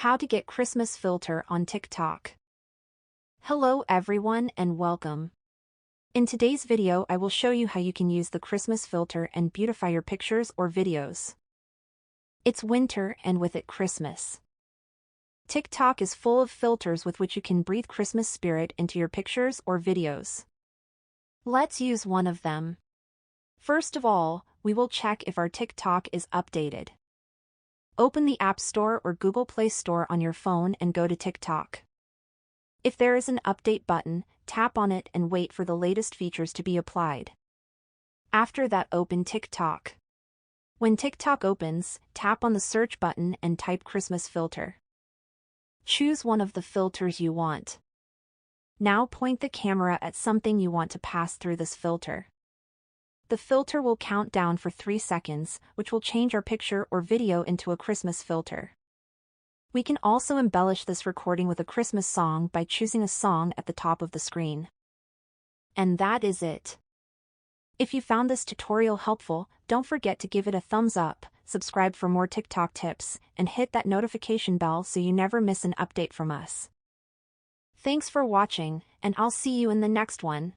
How to get Christmas filter on TikTok. Hello everyone and welcome. In today's video I will show you how you can use the Christmas filter and beautify your pictures or videos. It's winter and with it Christmas. TikTok is full of filters with which you can breathe Christmas spirit into your pictures or videos. Let's use one of them. First of all, we will check if our TikTok is updated. Open the App Store or Google Play Store on your phone and go to TikTok. If there is an update button, tap on it and wait for the latest features to be applied. After that, open TikTok. When TikTok opens, tap on the search button and type Christmas filter. Choose one of the filters you want. Now point the camera at something you want to pass through this filter. The filter will count down for 3 seconds, which will change our picture or video into a Christmas filter. We can also embellish this recording with a Christmas song by choosing a song at the top of the screen. And that is it. If you found this tutorial helpful, don't forget to give it a thumbs up, subscribe for more TikTok tips, and hit that notification bell so you never miss an update from us. Thanks for watching, and I'll see you in the next one.